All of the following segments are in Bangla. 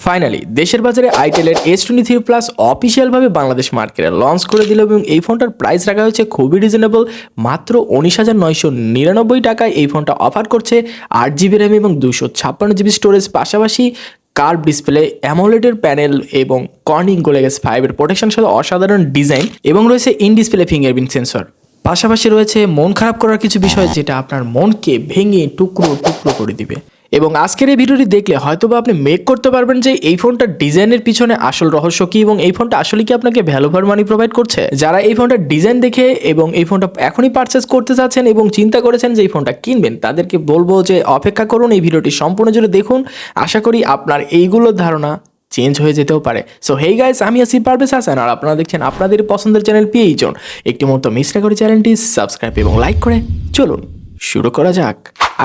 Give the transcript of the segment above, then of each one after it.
ফাইনালি দেশের বাজারে আইটেলের S23 প্লাস অফিসিয়ালভাবে বাংলাদেশ মার্কেটে লঞ্চ করে দিল এবং এই ফোনটার প্রাইস রাখা হয়েছে খুবই রিজনেবল, মাত্র 19,999 টাকায় এই ফোনটা অফার করছে 8GB র্যাম এবং 256GB স্টোরেজ, পাশাপাশি কার্ভ ডিসপ্লে, অ্যামোলেডের প্যানেল এবং কর্নিং গোলেক্স 5 এর প্রোটেকশন সহ অসাধারণ ডিজাইন এবং রয়েছে ইন ডিসপ্লে ফিঙ্গারপ্রিন্ট সেন্সর। পাশাপাশি রয়েছে মন খারাপ করার কিছু বিষয় যেটা আপনার মনকে ভেঙে টুকরো টুকরো করে দিবে। এবং আজকের এই ভিডিওটি দেখলে হয়তোবা আপনি মেক করতে পারবেন যে এই ফোনটার ডিজাইনের পিছনে আসল রহস্য কি এবং এই ফোনটা আসলে কি আপনাকে ভ্যালু ফর মানি প্রোভাইড করছে। যারা এই ফোনটার ডিজাইন দেখে এবং এই ফোনটা এখনই পারচেস করতে চাচ্ছেন এবং চিন্তা করেছেন যে এই ফোনটা কিনবেন, তাদেরকে বলবো যে অপেক্ষা করুন, এই ভিডিওটি সম্পূর্ণ জুড়ে দেখুন। আশা করি আপনার এইগুলোর ধারণা চেঞ্জ হয়ে যেতেও পারে। সো হেই গাইস, আমি আছি পারভেজ হাসান আর আপনারা দেখছেন আপনাদের পছন্দের চ্যানেল PH। একটি মুহূর্ত মিস না করে চ্যানেলটি সাবস্ক্রাইব এবং লাইক করে চলুন শুরু করা যাক।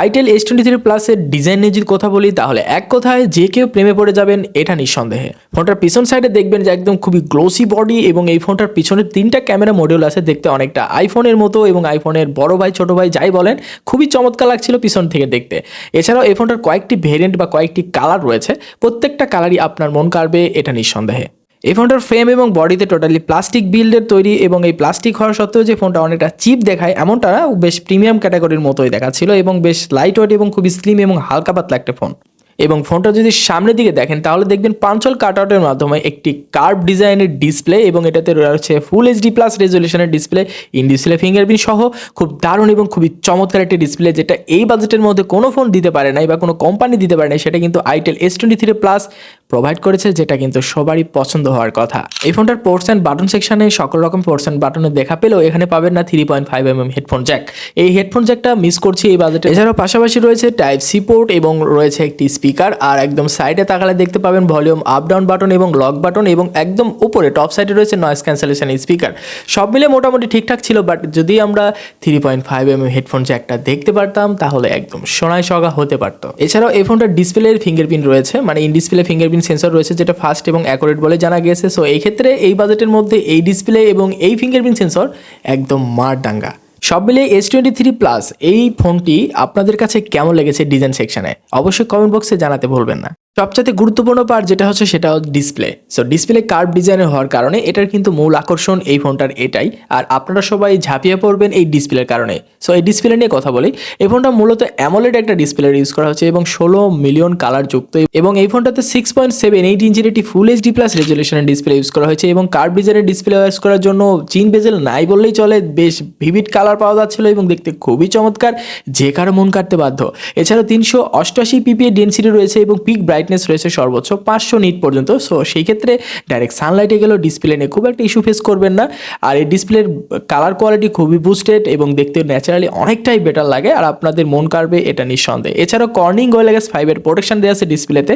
আইটেল S23 প্লাসের ডিজাইন নিয়ে যদি কথা বলি তাহলে এক কথায় যে কেউ প্রেমে পড়ে যাবেন এটা নিঃসন্দেহে। ফোনটার পিছন সাইডে দেখবেন যে একদম খুবই গ্লোসি বডি এবং এই ফোনটার পিছনে 3টা ক্যামেরা মডিউল আছে, দেখতে অনেকটা আইফোনের মতো এবং আইফোনের বড় ভাই ছোট ভাই যাই বলেন খুবই চমৎকার লাগছিল পিছন থেকে দেখতে। এছাড়াও এই ফোনটার কয়েকটি ভেরিয়েন্ট বা কয়েকটি কালার রয়েছে, প্রত্যেকটা কালারই আপনার মন কাড়বে এটা নিঃসন্দেহে। এই ফোনটার ফ্রেম এবং বডিতে টোটালি প্লাস্টিক বিল্ডের তৈরি এবং এই প্লাস্টিক হওয়ার সত্ত্বেও যে ফোনটা অনেকটা চিপ দেখায় এমনটা না, বেশ প্রিমিয়াম ক্যাটাগরির মতোই দেখাচ্ছিল এবং বেশ লাইট ওয়েট এবং খুবই স্লিম এবং হালকা পাতলা একটা ফোন। এবং ফোনটা যদি সামনের দিকে দেখেন তাহলে দেখবেন পাঞ্চল কাটআউটের মাধ্যমে একটি কার্ভ ডিজাইনের ডিসপ্লে এবং এটাতে রয়েছে ফুল HD প্লাস রেজলিউশনের ডিসপ্লে, ইন ডিসপ্লে ফিঙ্গারপ্রিন্ট সহ খুব দারুণ এবং খুবই চমৎকার একটি ডিসপ্লে, যেটা এই বাজেটের মধ্যে কোনো ফোন দিতে পারে নাই বা কোনো কোম্পানি দিতে পারে নাই, সেটা কিন্তু আইটেল S23 প্লাস প্রোভাইড করেছে, যেটা কিন্তু সবারই পছন্দ হওয়ার কথা। এই ফোনটার পোর্টস অ্যান্ড বাটন সেকশনে সকল রকম পোর্টস অ্যান্ড বাটনে দেখা পেলেও এখানে পাবেন না 3.5mm হেডফোন জ্যাক। এই হেডফোন জ্যাকটা মিস করছি এই বাজেটে। এছাড়াও পাশাপাশি রয়েছে Type-C পোর্ট এবং রয়েছে একটি স্পিকার, আর একদম সাইডে তাকালে দেখতে পাবেন ভলিউম আপ ডাউন বাটন এবং লক বাটন এবং একদম উপরে টপ সাইডে রয়েছে নয়েজ ক্যান্সেলেশন স্পিকার। সব মিলে মোটামুটি ঠিকঠাক ছিল, বাট যদি আমরা 3.5mm হেডফোন জ্যাকটা দেখতে পারতাম তাহলে একদম সোনায় সোহাগা হতে পারতো। এছাড়াও এই ফোনটার ডিসপ্লের ফিঙ্গারপ্রিন্ট রয়েছে, মানে ইন ডিসপ্লে ফিঙ্গারপ্রিন্ট সেন্সর রয়েছে, যেটা ফাস্ট এবং অ্যাকুরেট বলে জানা গিয়েছে। সো এই ক্ষেত্রে এই বাজেটের মধ্যে এই ডিসপ্লে এবং এই ফিঙ্গারপ্রিন্ট সেন্সর একদম মারদাঙ্গা। সব মিলিয়ে S23 প্লাস এই ফোনটি আপনাদের কাছে কেমন লেগেছে ডিজাইন সেকশনে অবশ্যই কমেন্ট বক্সে জানাতে ভুলবেন না। সবচেয়ে গুরুত্বপূর্ণ পার্ট যেটা হচ্ছে সেটা ডিসপ্লে। সো ডিসপ্লে কার্ভ ডিজাইনের হওয়ার কারণে এটার কিন্তু মূল আকর্ষণ এই ফোনটার এটাই, আর আপনারা সবাই ঝাঁপিয়ে পড়বেন এই ডিসপ্লের কারণে। সো এই ডিসপ্লে নিয়ে কথা বলি। এই ফোনটা মূলত অ্যামোলেড একটা ডিসপ্লে ইউজ করা হচ্ছে এবং 16 মিলিয়ন কালার যুক্ত এবং এই ফোনটাতে 6.78 ইঞ্চির একটি ফুল HD প্লাস রেজলিউশনের ডিসপ্লে ইউজ করা হয়েছে এবং কার্ভ ডিজাইনের ডিসপ্লে ইউজ করার জন্য চিন বেজেল নাই বললেই চলে, বেশ ভিভিড কালার পাওয়া যাচ্ছিল এবং দেখতে খুবই চমৎকার, যে কারো মন কাটতে বাধ্য। এছাড়াও 388 PPA ডেনসিটি রয়েছে এবং পিক ব্রাইটনেস রয়েছে সর্বোচ্চ 500 নিট পর্যন্ত। সো সেই ক্ষেত্রে ডাইরেক্ট সানলাইটে গেলেও ডিসপ্লে নিয়ে খুব একটা ইস্যু ফেস করবেন না। আর এই ডিসপ্লের কালার কোয়ালিটি খুবই বুস্টেড এবং দেখতে ন্যাচারালি অনেকটাই বেটার লাগে, আর আপনাদের মন কাড়বে এটা নিঃসন্দেহে। এছাড়াও কর্নিং গোলেক্স 5 এর প্রোটেকশন দেওয়া আছে ডিসপ্লেতে,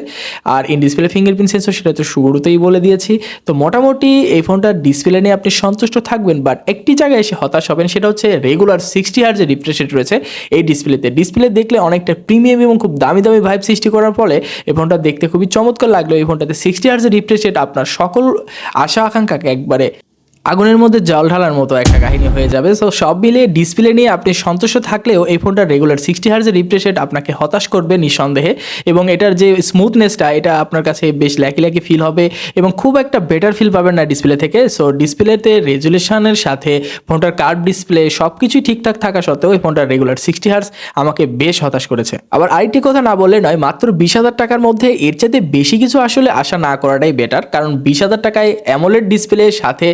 আর ইন ডিসপ্লে ফিঙ্গারপ্রিন্ট সেন্সর সেটা তো শুরুতেই বলে দিয়েছি। তো মোটামুটি এই ফোনটার ডিসপ্লে নিয়ে আপনি সন্তুষ্ট থাকবেন, বাট একটি জায়গায় এসে হতাশ হবেন, সেটা হচ্ছে রেগুলার 60 Hz এর রিফ্রেশ রেট রয়েছে এই ডিসপ্লেতে। ডিসপ্লে দেখলে অনেকটা প্রিমিয়াম এবং খুব দামি দামি ভাইব সৃষ্টি করার ফলে এই ফোনটা দেখতে খুবই চমৎকার লাগলো। এই ফোনটাতে 60 Hz রিফ্রেশ রেট আপনার সকল আশা আকাঙ্ক্ষাকে একবারে আগুনের মধ্যে জল ঢালার মতো একটা কাহিনী হয়ে যাবে। সো সব মিলিয়ে ডিসপ্লে নিয়ে আপনি সন্তুষ্ট থাকলেও এই ফোনটার রেগুলার 60 Hz রিফ্রেশ রেট আপনাকে হতাশ করবে নিঃসন্দেহে, এবং এটার যে স্মুথনেসটা এটা আপনার কাছে বেশ ল্যাকি ল্যাকি ফিল হবে এবং খুব একটা বেটার ফিল পাবেন না ডিসপ্লে থেকে। সো ডিসপ্লেতে রেজুলেশনের সাথে ফোনটার কার্ভ ডিসপ্লে সব কিছুই ঠিকঠাক থাকা সত্ত্বেও এই ফোনটার রেগুলার 60 Hz আমাকে বেশ হতাশ করেছে। আবার আরেকটি কথা না বললে নয়, মাত্র 20,000 টাকার মধ্যে এর চাইতে বেশি কিছু আসলে আশা না করাটাই বেটার, কারণ 20,000 টাকায় অ্যামোলেড ডিসপ্লের সাথে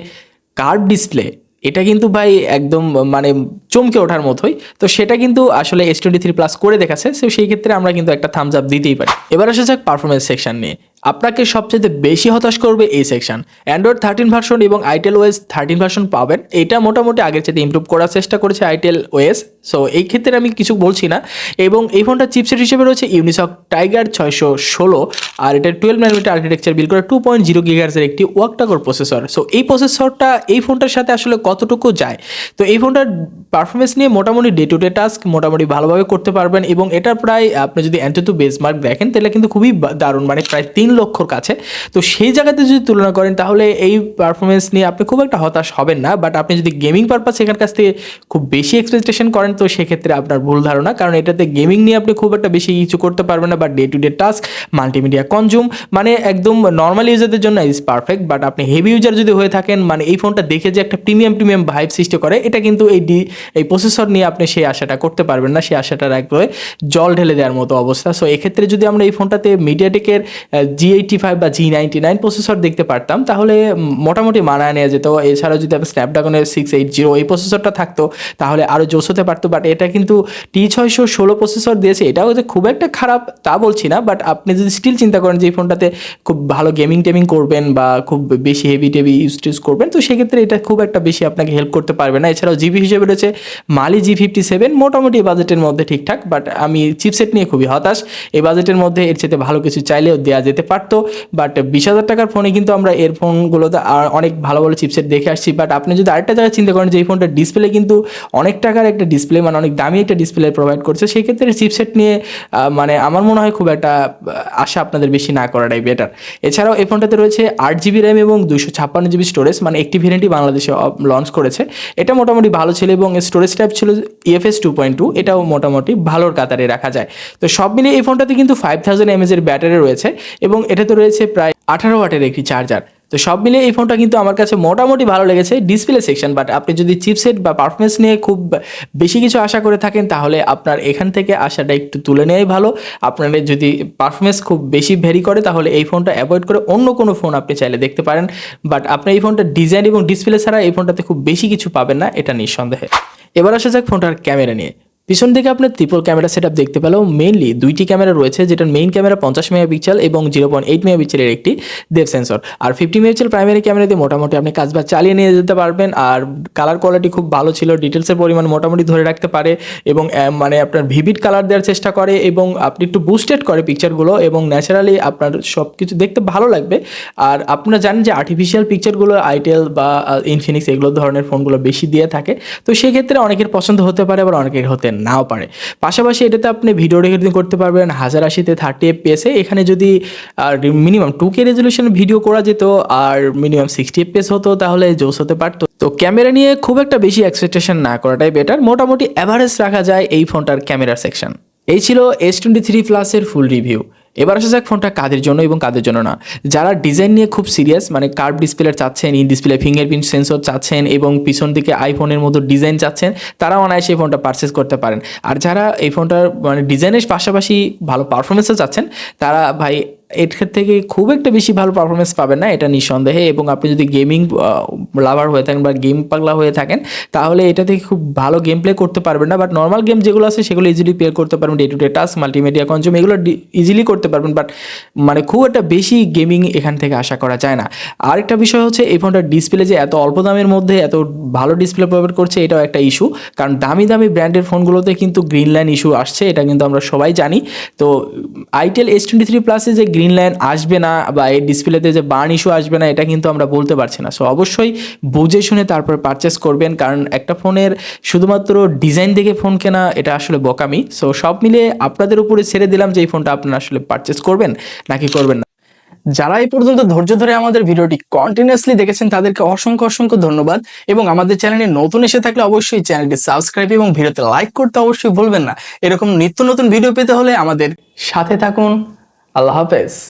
কার্ভ ডিসপ্লে এটা কিন্তু ভাই একদম মানে চমকে ওঠার মতোই। তো সেটা কিন্তু আসলে S23 প্লাস করে দেখাচ্ছে। সো সেই ক্ষেত্রে আমরা কিন্তু একটা থামস আপ দিতেই পারি। এবার আসা যাক পারফরমেন্স সেকশন নিয়ে। আপনাকে সবচেয়ে বেশি হতাশ করবে এই সেকশন। অ্যান্ড্রয়েড 13 ভার্সন এবং আইটেল OS 13 ভার্সন পাবেন, এটা মোটামুটি আগের চাইতে ইমপ্রুভ করার চেষ্টা করেছে আইটেল OS। সো এই ক্ষেত্রে আমি কিছু বলছি না। এবং এই ফোনটা চিপসেট হিসেবে রয়েছে ইউনিসক টাইগার 616, আর এটা 12 nm আর্কিটেকচার বিল্ড করে 2.0 GHz এর একটি ওয়াক্টাকোর প্রসেসর। সো এই প্রসেসরটা এই ফোনটার সাথে আসলে কতটুকু যায়, তো এই ফোনটার পারফরমেন্স নিয়ে মোটামুটি ডে টু ডে টাস্ক মোটামুটি ভালোভাবে করতে পারবেন এবং এটা প্রায় আপনি যদি Antutu বেঞ্চমার্ক দেখেন তাহলে কিন্তু খুবই দারুণ, মানে প্রায় 3 লক্ষর কাছে। তো সেই জায়গাতে যদি তুলনা করেন তাহলে এই পারফরমেন্স নিয়ে আপনি খুব একটা হতাশ হবেন না, বাট আপনি যদি গেমিং পারপাস এখান কাছ থেকে খুব বেশি এক্সপেকটেশন করেন তো সেক্ষেত্রে আপনার ভুল ধারণা, কারণ এটাতে গেমিং নিয়ে আপনি খুব একটা বেশি কিছু করতে পারবেন না, but day to day task, multimedia consume, মানে একদম নর্মাল ইউজারদের জন্য ইজ পারফেক্ট। বাট আপনি হেভি ইউজার যদি হয়ে থাকেন, মানে এই ফোনটা দেখে যে একটা প্রিমিয়াম ভাইব সৃষ্টি করে, এটা কিন্তু এই প্রসেসর নিয়ে আপনি সেই আশাটা করতে পারবেন না, সেই আশাটা একবারে জল ঢেলে দেওয়ার মতো অবস্থা। সো এক্ষেত্রে যদি আমরা এই ফোনটাতে মিডিয়াটেকের G85 বা G99 প্রসেসর দেখতে পারতাম তাহলে মোটামুটি মানায় নেওয়া যেত। এছাড়াও যদি আপনি স্ন্যাপড্রাগনের 680 এই প্রসেসরটা থাকতো তাহলে আরও জোস হতে পারতো, বাট এটা কিন্তু T616 প্রসেসর দিয়েছে। এটাও যে খুব একটা খারাপ তা বলছি না, বাট আপনি যদি স্টিল চিন্তা করেন যে এই ফোনটাতে খুব ভালো গেমিং টেমিং করবেন বা খুব বেশি হেভি টেভি ইউজ করবেন, তো সেক্ষেত্রে এটা খুব একটা বেশি আপনাকে হেল্প করতে পারবে না। এছাড়াও জিবি হিসেবে রয়েছে মালি G57, মোটামুটি বাজেটের মধ্যে ঠিকঠাক, বাট আমি চিপসেট নিয়ে খুবই হতাশ। এই বাজেটের মধ্যে এর চেয়ে ভালো কিছু চাইলেও দেওয়া যেতে পারতো, বাট 20,000 টাকার ফোনে কিন্তু আমরা এর ফোনগুলোতে আর অনেক ভালো ভালো চিপসেট দেখে আসছি। বাট আপনি যদি আরেকটা জায়গায় চিন্তা করেন যে এই ফোনটার ডিসপ্লে কিন্তু অনেক টাকার একটা ডিসপ্লে, মানে অনেক দামি একটা ডিসপ্লে প্রোভাইড করছে, সেক্ষেত্রে চিপসেট নিয়ে মানে আমার মনে হয় খুব একটা আশা আপনাদের বেশি না করাটাই বেটার। এছাড়াও এই ফোনটাতে রয়েছে 8GB র্যাম এবং 256GB স্টোরেজ, মানে একটি ভেরিয়েন্টই বাংলাদেশে লঞ্চ করেছে। এটা মোটামুটি ভালো ছিল এবং স্টোরেজ টাইপ ছিল EFS 2.2, এটাও মোটামুটি ভালোর কাতারে রাখা যায়। তো সব মিলিয়ে এই ফোনটাতে কিন্তু 5000 mAh এর ব্যাটারি রয়েছে এবং এটাতে রয়েছে প্রায় 18 ওয়াটের একটি চার্জার। তো সব মিলিয়ে এই ফোনটা কিন্তু আমার কাছে মোটামুটি ভালো লেগেছে ডিসপ্লে সেকশন, বাট আপনি যদি চিপসেট বা পারফরমেন্স নিয়ে খুব বেশি কিছু আশা করে থাকেন তাহলে আপনার এখান থেকে আশাটা একটু তুলে নেওয়াই ভালো। আপনাদের যদি পারফরমেন্স খুব বেশি ভ্যারি করে তাহলে এই ফোনটা অ্যাভয়েড করে অন্য কোনো ফোন আপনি চাইলে দেখতে পারেন, বাট আপনি এই ফোনটা ডিজাইন এবং ডিসপ্লে ছাড়া এই ফোনটাতে খুব বেশি কিছু পাবেন না, এটা নিঃসন্দেহে। এবার আসা যাক ফোনটার ক্যামেরা নিয়ে। পিছন দিকে আপনার ট্রিপল ক্যামেরা সেটআপ দেখতে পেলেও মেইনলি দুইটি ক্যামেরা রয়েছে, যেটার মেইন ক্যামেরা 50 মেগাপিক্সেল এবং 0.8 মেগাপিক্সেলের একটি ডেপথ সেন্সর, আর 50 মেগাপিক্সেল প্রাইমারি ক্যামেরা দিয়ে মোটামুটি আপনি কাজবাজ চালিয়ে নিয়ে যেতে পারবেন। আর কালার কোয়ালিটি খুব ভালো ছিল, ডিটেলসের পরিমাণ মোটামুটি ধরে রাখতে পারে এবং মানে আপনার ভিভিড কালার দেওয়ার চেষ্টা করে এবং আপনি একটু বুস্টেড করে পিকচারগুলো এবং ন্যাচারালি আপনার সব কিছু দেখতে ভালো লাগবে। আর আপনারা জানেন যে আর্টিফিশিয়াল পিকচারগুলো আইটেল বা ইনফিনিক্স এগুলো ধরনের ফোনগুলো বেশি দিয়ে থাকে, তো সেক্ষেত্রে অনেকের পছন্দ হতে পারে আবার অনেকের হতে নাও পারে। পাশাপাশি এটাতে আপনি ভিডিও রেকর্ডিং করতে পারবেন 1080-তে 30 FPS, এখানে যদি মিনিমাম 2K রেজলিউশন ভিডিও করা যেত আর মিনিমাম 60 FPS হতো তাহলে জোস হতে পারতো। তো ক্যামেরা নিয়ে খুব একটা বেশি এক্সপেকটেশন না করাটাই বেটার, মোটামুটি অ্যাভারেজ রাখা যায় এই ফোনটার ক্যামেরার সেকশন। এই ছিল S23 প্লাসের ফুল রিভিউ। এবার আসা যাক ফোনটা কাদের জন্য এবং কাদের জন্য না। যারা ডিজাইন নিয়ে খুব সিরিয়াস, মানে কার্ভ ডিসপ্লে চাচ্ছেন, ইন ডিসপ্লে ফিঙ্গারপ্রিন্ট সেন্সর চাচ্ছেন এবং পিছন দিকে আইফোনের মতো ডিজাইন চাচ্ছেন, তারা অনায়াসে এই ফোনটা পারচেস করতে পারেন। আর যারা এই ফোনটার মানে ডিজাইনের পাশাপাশি ভালো পারফরমেন্সও চাচ্ছেন, তারা ভাই এর থেকে খুব একটা বেশি ভালো পারফরমেন্স পাবেন না, এটা নিঃসন্দেহে। এবং আপনি যদি গেমিং লাভার হয়ে থাকেন বা গেম পাগলা হয়ে থাকেন তাহলে এটা থেকে খুব ভালো গেম প্লে করতে পারবেন না, বাট নর্মাল গেম যেগুলো আছে সেগুলো ইজিলি প্লে করতে পারবেন, day to day task, multimedia consume এগুলো ইজিলি করতে পারবেন, বাট মানে খুব একটা বেশি গেমিং এখান থেকে আশা করা যায় না। আরেকটা বিষয় হচ্ছে এই ফোনটার ডিসপ্লে যে এত অল্প দামের মধ্যে এত ভালো ডিসপ্লে প্রোভাইড করছে, এটাও একটা ইস্যু, কারণ দামি ব্র্যান্ডের ফোনগুলোতে কিন্তু গ্রিন লাইন ইস্যু আসছে, এটা কিন্তু আমরা সবাই জানি। তো আইটেল S23 প্লাসে যে গ্রিন লাইন আসবে না বা এই ডিসপ্লেতে যে বার্ন ইস্যু আসবে না, এটা কিন্তু আমরা বলতে পারছি না। সো অবশ্যই বুঝে শুনে তারপর পারচেস করবেন, কারণ একটা ফোনের শুধুমাত্র ডিজাইন দেখে ফোন কেনা এটা আসলে বোকামি। সো সব মিলিয়ে আপনাদের উপরে ছেড়ে দিলাম যে এই ফোনটা আপনারা আসলে পারচেস করবেন নাকি করবেন না। যারা এই পর্যন্ত ধৈর্য ধরে আমাদের ভিডিওটি কন্টিনিউয়াসলি দেখেছেন তাদেরকে অসংখ্য ধন্যবাদ, এবং আমাদের চ্যানেলে নতুন এসে থাকলে অবশ্যই চ্যানেলটি সাবস্ক্রাইব এবং ভিডিওতে লাইক করতে অবশ্যই ভুলবেন না। এরকম নিত্য নতুন ভিডিও পেতে হলে আমাদের সাথে থাকুন। আল্লাহ হাফেজ।